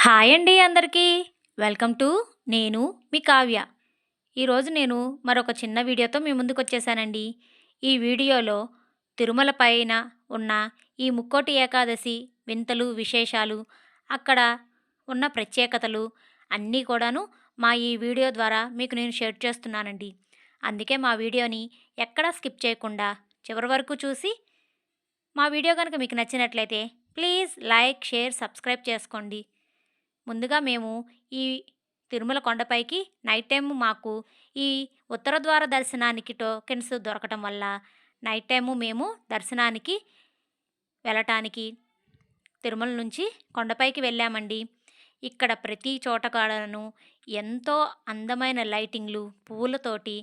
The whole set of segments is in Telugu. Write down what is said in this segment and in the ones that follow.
హాయ్ అండి అందరికీ. వెల్కమ్ టు నేను మీ కావ్య. ఈరోజు నేను మరొక చిన్న వీడియోతో మీ ముందుకొచ్చేసానండి. ఈ వీడియోలో తిరుమల పైన ఉన్న ఈ ముక్కోటి ఏకాదశి వింతలు, విశేషాలు, అక్కడ ఉన్న ప్రత్యేకతలు అన్నీ కూడాను ఈ వీడియో ద్వారా మీకు నేను షేర్ చేస్తున్నానండి. అందుకే మా వీడియోని ఎక్కడా స్కిప్ చేయకుండా చివరి వరకు చూసి మా వీడియో కనుక మీకు నచ్చినట్లయితే ప్లీజ్ లైక్, షేర్, సబ్స్క్రైబ్ చేసుకోండి. ముందుగా మేము ఈ తిరుమల కొండపైకి నైట్ టైము మాకు ఈ ఉత్తర ద్వార దర్శనానికి టోకెన్స్ దొరకటం వల్ల నైట్ టైము మేము దర్శనానికి వెళ్ళటానికి తిరుమల నుంచి కొండపైకి వెళ్ళామండి. ఇక్కడ ప్రతి చోట కాడను ఎంతో అందమైన లైటింగ్లు, పువ్వులతోటి,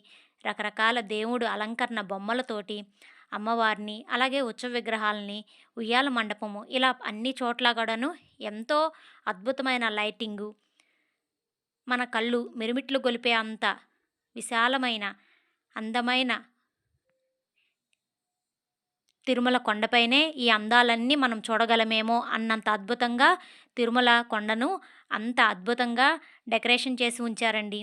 రకరకాల దేవుడు అలంకరణ బొమ్మలతోటి అమ్మవారిని, అలాగే ఉత్సవ విగ్రహాలని, ఉయ్యాల మండపము, ఇలా అన్ని చోట్ల కూడాను ఎంతో అద్భుతమైన లైటింగు, మన కళ్ళు మిరుమిట్లు గొలిపే అంత విశాలమైన అందమైన తిరుమల కొండపైనే ఈ అందాలన్నీ మనం చూడగలమేమో అన్నంత అద్భుతంగా తిరుమల కొండను అంత అద్భుతంగా డెకరేషన్ చేసి ఉంచారండి.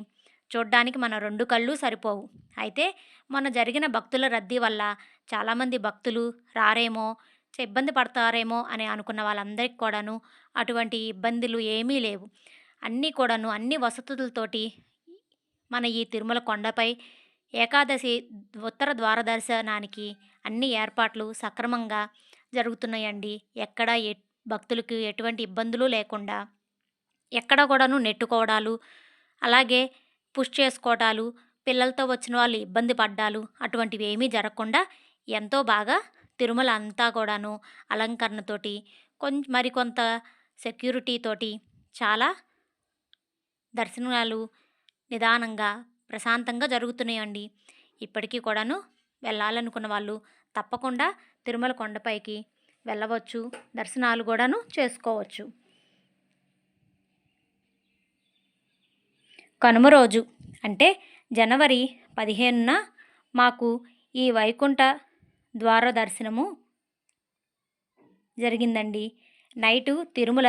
చూడ్డానికి మన రెండు కళ్ళు సరిపోవు. అయితే మొన్న జరిగిన భక్తుల రద్దీ వల్ల చాలామంది భక్తులు రారేమో, ఇబ్బంది పడతారేమో అని అనుకున్న వాళ్ళందరికీ కూడాను అటువంటి ఇబ్బందులు ఏమీ లేవు. అన్నీ కూడాను అన్ని వసతులతోటి మన ఈ తిరుమల కొండపై ఏకాదశి ఉత్తర ద్వార దర్శనానికి అన్ని ఏర్పాట్లు సక్రమంగా జరుగుతున్నాయండి. ఎక్కడ భక్తులకు ఎటువంటి ఇబ్బందులు లేకుండా, ఎక్కడ కూడాను నెట్టుకోవడాలు, అలాగే పుష్ చేసుకోవడాలు, పిల్లలతో వచ్చిన వాళ్ళు ఇబ్బంది పడ్డాలు అటువంటివి ఏమీ జరగకుండా ఎంతో బాగా తిరుమల అంతా కూడాను అలంకరణతోటి మరికొంత సెక్యూరిటీ తోటి చాలా దర్శనాలు నిదానంగా ప్రశాంతంగా జరుగుతున్నాయండి. ఇప్పటికీ కూడాను వెళ్ళాలనుకున్న వాళ్ళు తప్పకుండా తిరుమల కొండపైకి వెళ్ళవచ్చు, దర్శనాలు కూడాను చేసుకోవచ్చు. కనుమ రోజు అంటే జనవరి 15న మాకు ఈ వైకుంఠ ద్వార దర్శనము జరిగిందండి. నైటు తిరుమల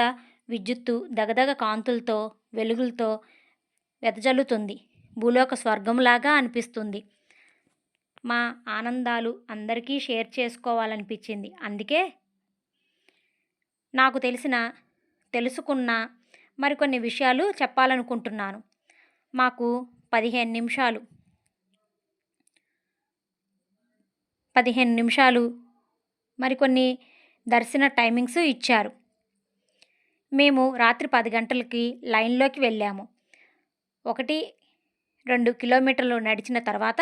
విద్యుత్తు దగదగ కాంతులతో, వెలుగులతో వెదజల్లుతుంది. భూలోక స్వర్గంలాగా అనిపిస్తుంది. మా ఆనందాలు అందరికీ షేర్ చేసుకోవాలనిపించింది. అందుకే నాకు తెలుసుకున్న మరికొన్ని విషయాలు చెప్పాలనుకుంటున్నాను. మాకు 15 నిమిషాలు మరికొన్ని దర్శన టైమింగ్స్ ఇచ్చారు. మేము రాత్రి 10 గంటలకి లైన్లోకి వెళ్ళాము. 1-2 కిలోమీటర్లు నడిచిన తర్వాత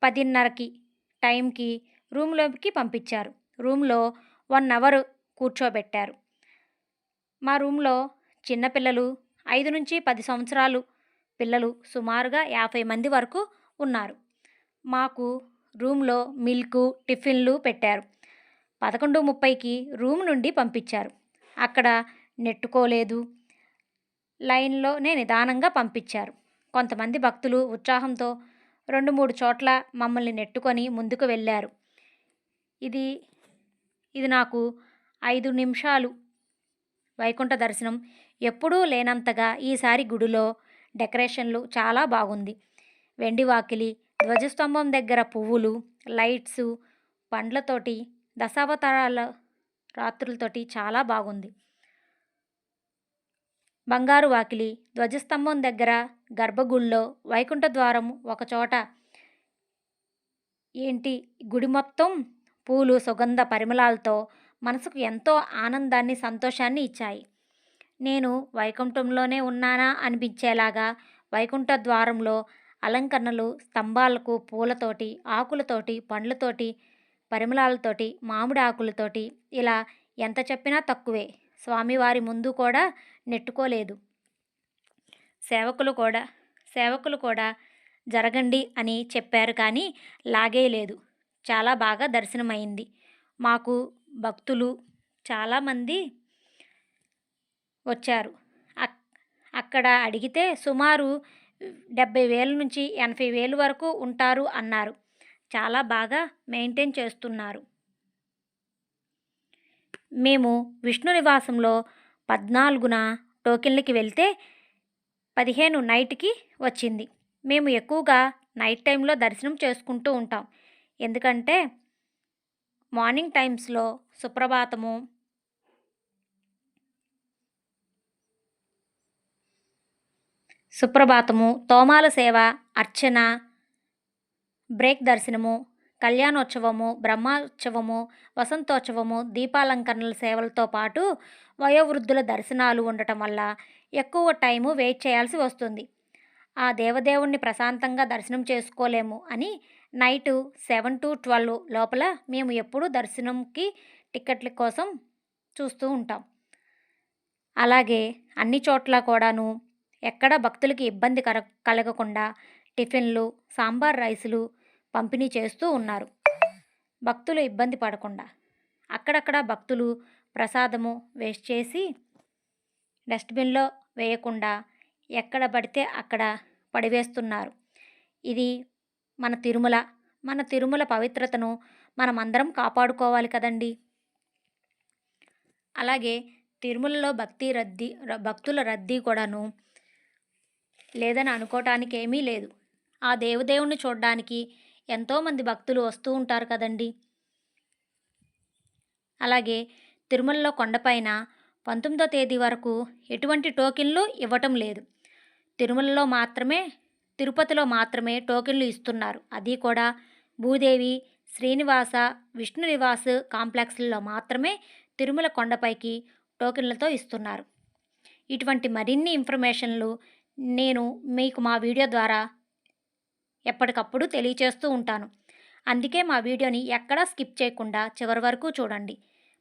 10:30కి టైంకి రూమ్లోకి పంపించారు. రూమ్లో 1 అవర్ కూర్చోబెట్టారు. మా రూమ్లో చిన్నపిల్లలు 5 నుంచి 10 సంవత్సరాలు పిల్లలు సుమారుగా 50 మంది వరకు ఉన్నారు. మాకు రూమ్లో మిల్కు, టిఫిన్లు పెట్టారు. 11:30కి రూమ్ నుండి పంపించారు. అక్కడ నెట్టుకోలేదు, లైన్లోనే నిదానంగా పంపించారు. కొంతమంది భక్తులు ఉత్సాహంతో 2-3 చోట్ల మమ్మల్ని నెట్టుకొని ముందుకు వెళ్ళారు. ఇది నాకు 5 నిమిషాలు వైకుంఠ దర్శనం ఎప్పుడూ లేనంతగా ఈసారి గుడిలో డెకరేషన్లు చాలా బాగుంది. వెండి వాకిలి, ధ్వజస్తంభం దగ్గర పువ్వులు, లైట్సు, పండ్లతోటి, దశావతారాల రాత్రులతోటి చాలా బాగుంది. బంగారు వాకిలి, ధ్వజస్తంభం దగ్గర గర్భగుడిలో వైకుంఠ ద్వారం ఒకచోట గుడి మొత్తం పూలు, సుగంధ పరిమళాలతో మనసుకు ఎంతో ఆనందాన్ని, సంతోషాన్ని ఇచ్చాయి. నేను వైకుంఠంలోనే ఉన్నానా అనిపించేలాగా వైకుంఠ ద్వారంలో అలంకరణలు, స్తంభాలకు పూలతోటి, ఆకులతోటి, పండ్లతోటి, పరిమళాలతోటి, మామిడి ఆకులతోటి, ఇలా ఎంత చెప్పినా తక్కువే. స్వామివారి ముందు కూడా నెట్టుకోలేదు. సేవకులు కూడా జరగండి అని చెప్పారు కానీ లాగేయలేదు. చాలా బాగా దర్శనమైంది. మాకు భక్తులు చాలామంది వచ్చారు. అక్కడ అడిగితే సుమారు 70,000 నుంచి 80,000 వరకు ఉంటారు అన్నారు. చాలా బాగా మెయింటైన్ చేస్తున్నారు. మేము విష్ణు నివాసంలో 14న టోకెన్లకి వెళ్తే 15 నైట్కి వచ్చింది. మేము ఎక్కువగా నైట్ టైంలో దర్శనం చేసుకుంటూ ఉంటాం. ఎందుకంటే మార్నింగ్ టైమ్స్లో సుప్రభాతము, తోమాల సేవ, అర్చన, బ్రేక్ దర్శనము, కళ్యాణోత్సవము, బ్రహ్మోత్సవము, వసంతోత్సవము, దీపాలంకరణల సేవలతో పాటు వయోవృద్ధుల దర్శనాలు ఉండటం వల్ల ఎక్కువ టైము వెయిట్ చేయాల్సి వస్తుంది. ఆ దేవదేవుణ్ణి ప్రశాంతంగా దర్శనం చేసుకోలేము అని నైటు 7 to 12 లోపల మేము ఎప్పుడూ దర్శనంకి టిక్కెట్ల కోసం చూస్తూ ఉంటాం. అలాగే అన్ని చోట్ల కూడాను ఎక్కడ భక్తులకి ఇబ్బంది కలగకుండా టిఫిన్లు, సాంబార్ రైసులు పంపిణీ చేస్తూ ఉన్నారు. భక్తులు ఇబ్బంది పడకుండా అక్కడక్కడ భక్తులు ప్రసాదము వేస్ట్ చేసి డస్ట్బిన్లో వేయకుండా ఎక్కడ పడితే అక్కడ పడివేస్తున్నారు. ఇది మన తిరుమల పవిత్రతను మనమందరం కాపాడుకోవాలి కదండి. అలాగే తిరుమలలో భక్తుల రద్దీ కూడాను లేదని అనుకోవటానికి ఏమీ లేదు. ఆ దేవుణ్ణి చూడడానికి ఎంతోమంది భక్తులు వస్తూ ఉంటారు కదండి. అలాగే తిరుమలలో కొండపైన 19వ తేదీ వరకు ఎటువంటి టోకెన్లు ఇవ్వటం లేదు. తిరుపతిలో మాత్రమే టోకెన్లు ఇస్తున్నారు. అది కూడా భూదేవి, శ్రీనివాస, విష్ణు నివాస్ కాంప్లెక్స్లలో మాత్రమే తిరుమల కొండపైకి టోకెన్లతో ఇస్తున్నారు. ఇటువంటి మరిన్ని ఇన్ఫర్మేషన్లు నేను మీకు మా వీడియో ద్వారా ఎప్పటికప్పుడు తెలియచేస్తూ ఉంటాను. అందుకే మా వీడియోని ఎక్కడా స్కిప్ చేయకుండా చివరి వరకు చూడండి.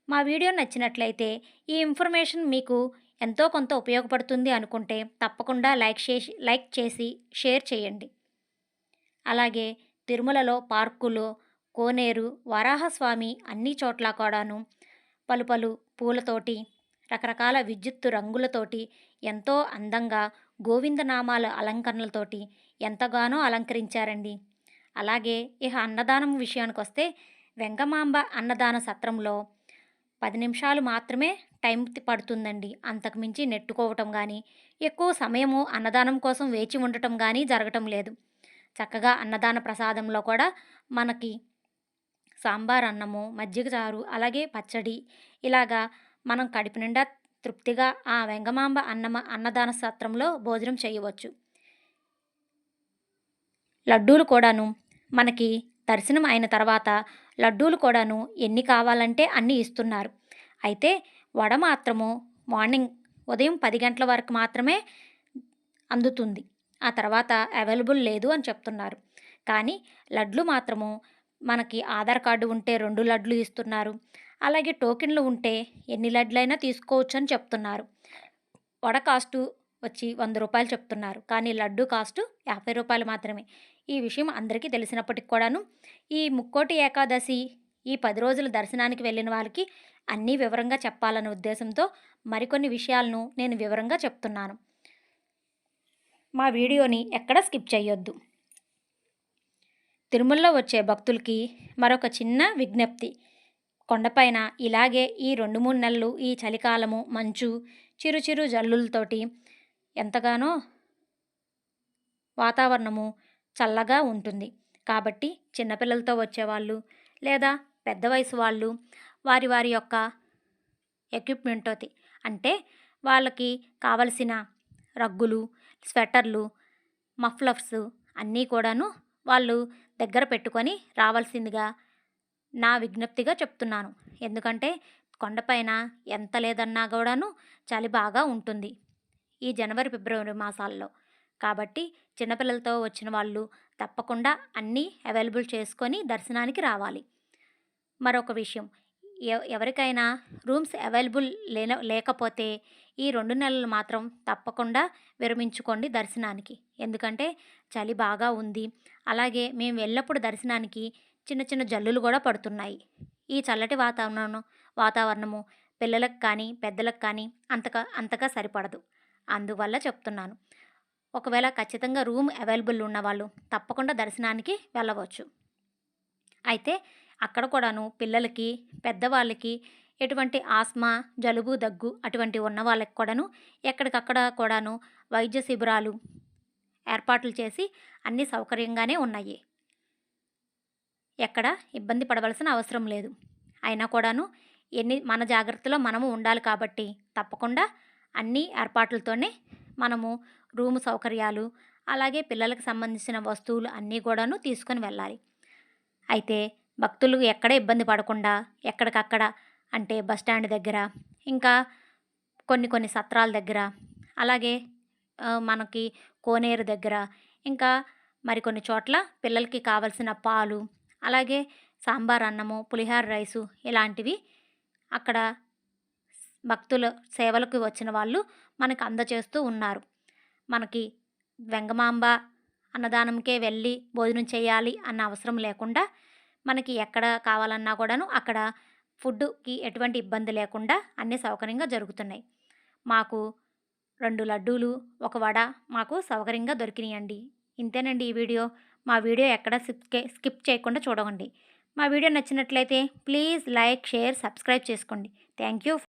మా వీడియో నచ్చినట్లయితే ఈ ఇన్ఫర్మేషన్ మీకు ఎంతో కొంత ఉపయోగపడుతుంది అనుకుంటే తప్పకుండా లైక్ చేసి షేర్ చేయండి. అలాగే తిరుమలలో పార్కులు, కోనేరు, వరాహస్వామి అన్ని చోట్ల కూడాను పలు పూలతోటి, రకరకాల విద్యుత్తు రంగులతోటి ఎంతో అందంగా గోవిందనామాల అలంకరణలతోటి ఎంతగానో అలంకరించారండి. అలాగే ఇక అన్నదానం విషయానికి వస్తే వెంగమాంబ అన్నదాన సత్రంలో 10 నిమిషాలు మాత్రమే టైం పడుతుందండి. అంతకుమించి నెట్టుకోవటం కానీ, ఎక్కువ సమయము అన్నదానం కోసం వేచి ఉండటం కానీ జరగటం లేదు. చక్కగా అన్నదాన ప్రసాదంలో కూడా మనకి సాంబార్ అన్నము, మజ్జిగ చారు, అలాగే పచ్చడి, ఇలాగా మనం కడుపు నిండా తృప్తిగా ఆ వెంగమాంబ అన్నదాన సత్రంలో భోజనం చేయవచ్చు. లడ్డూలు కూడాను మనకి దర్శనం అయిన తర్వాత లడ్డూలు కూడాను ఎన్ని కావాలంటే అన్ని ఇస్తున్నారు. అయితే వడ మాత్రము ఉదయం 10 గంటల వరకు మాత్రమే అందుతుంది. ఆ తర్వాత అవైలబుల్ లేదు అని చెప్తున్నారు. కానీ లడ్లు మాత్రము మనకి ఆధార్ కార్డు ఉంటే 2 లడ్లు ఇస్తున్నారు. అలాగే టోకెన్లు ఉంటే ఎన్ని లడ్లైనా తీసుకోవచ్చు అని చెప్తున్నారు. వడ కాస్టు వచ్చి 100 రూపాయలు చెప్తున్నారు. కానీ లడ్డు కాస్టు 50 రూపాయలు మాత్రమే. ఈ విషయం అందరికీ తెలిసినప్పటికి కూడాను ఈ ముక్కోటి ఏకాదశి ఈ 10 రోజుల దర్శనానికి వెళ్ళిన వాళ్ళకి అన్నీ వివరంగా చెప్పాలనే ఉద్దేశంతో మరికొన్ని విషయాలను నేను వివరంగా చెప్తున్నాను. మా వీడియోని ఎక్కడ స్కిప్ చేయొద్దు. తిరుమలలో వచ్చే భక్తులకి మరొక చిన్న విజ్ఞప్తి. కొండపైన ఇలాగే ఈ 2-3 నెలలు ఈ చలికాలము, మంచు, చిరు జల్లులతోటి ఎంతగానో వాతావరణము చల్లగా ఉంటుంది. కాబట్టి చిన్నపిల్లలతో వచ్చేవాళ్ళు లేదా పెద్ద వయసు వాళ్ళు వారి యొక్క ఎక్విప్మెంట్తో అంటే వాళ్ళకి కావలసిన రగ్గులు, స్వెటర్లు, మఫ్లర్స్ అన్నీ కూడాను వాళ్ళు దగ్గర పెట్టుకొని రావాల్సిందిగా నా విజ్ఞప్తిగా చెప్తున్నాను. ఎందుకంటే కొండపైన ఎంత లేదన్నా కూడాను చలి బాగా ఉంటుంది ఈ జనవరి, ఫిబ్రవరి మాసాల్లో. కాబట్టి చిన్నపిల్లలతో వచ్చిన వాళ్ళు తప్పకుండా అన్నీ అవైలబుల్ చేసుకొని దర్శనానికి రావాలి. మరొక విషయం, ఎవరికైనా రూమ్స్ అవైలబుల్ లేకపోతే ఈ 2 నెలలు మాత్రం తప్పకుండా విరమించుకోండి దర్శనానికి. ఎందుకంటే చలి బాగా ఉంది. అలాగే మేము వెళ్ళినప్పుడు దర్శనానికి చిన్న జల్లులు కూడా పడుతున్నాయి. ఈ చల్లటి వాతావరణము పిల్లలకు కానీ పెద్దలకు కానీ అంతగా సరిపడదు. అందువల్ల చెప్తున్నాను. ఒకవేళ ఖచ్చితంగా రూమ్ అవైలబుల్ ఉన్నవాళ్ళు తప్పకుండా దర్శనానికి వెళ్ళవచ్చు. అయితే అక్కడ కూడాను పిల్లలకి, పెద్దవాళ్ళకి ఎటువంటి ఆస్మా, జలుబు, దగ్గు అటువంటివి ఉన్న వాళ్ళకి కూడాను ఎక్కడికక్కడ కూడాను వైద్య శిబిరాలు ఏర్పాట్లు చేసి అన్నీ సౌకర్యంగానే ఉన్నాయి. ఎక్కడ ఇబ్బంది పడవలసిన అవసరం లేదు. అయినా కూడాను మన జాగ్రత్తలో మనము ఉండాలి కాబట్టి తప్పకుండా అన్ని ఏర్పాట్లతోనే మనము రూము సౌకర్యాలు, అలాగే పిల్లలకు సంబంధించిన వస్తువులు అన్నీ కూడాను తీసుకొని వెళ్ళాలి. అయితే భక్తులు ఎక్కడ ఇబ్బంది పడకుండా ఎక్కడికక్కడ అంటే బస్ స్టాండ్ దగ్గర, ఇంకా కొన్ని సత్రాల దగ్గర, అలాగే మనకి కోనేరు దగ్గర, ఇంకా మరికొన్ని చోట్ల పిల్లలకి కావాల్సిన పాలు, అలాగే సాంబార్ అన్నము, పులిహోర రైసు ఇలాంటివి అక్కడ భక్తుల సేవలకు వచ్చిన వాళ్ళు మనకు అందచేస్తూ ఉన్నారు. మనకి వెంగమాంబ అన్నదానంకే వెళ్ళి భోజనం చేయాలి అన్న అవసరం లేకుండా మనకి ఎక్కడ కావాలన్నా కూడాను అక్కడ ఫుడ్‌కి ఎటువంటి ఇబ్బంది లేకుండా అన్నీ సౌకర్యంగా జరుగుతున్నాయి. మాకు 2 లడ్డూలు, 1 వడ మాకు సౌకర్యంగా దొరికినాయండి. ఇంతేనండి ఈ వీడియో. మా వీడియో ఎక్కడ స్కిప్ చేయకుండా చూడండి. మా వీడియో నచ్చినట్లయితే ప్లీజ్ లైక్, షేర్, సబ్స్క్రైబ్ చేసుకోండి. Thank you.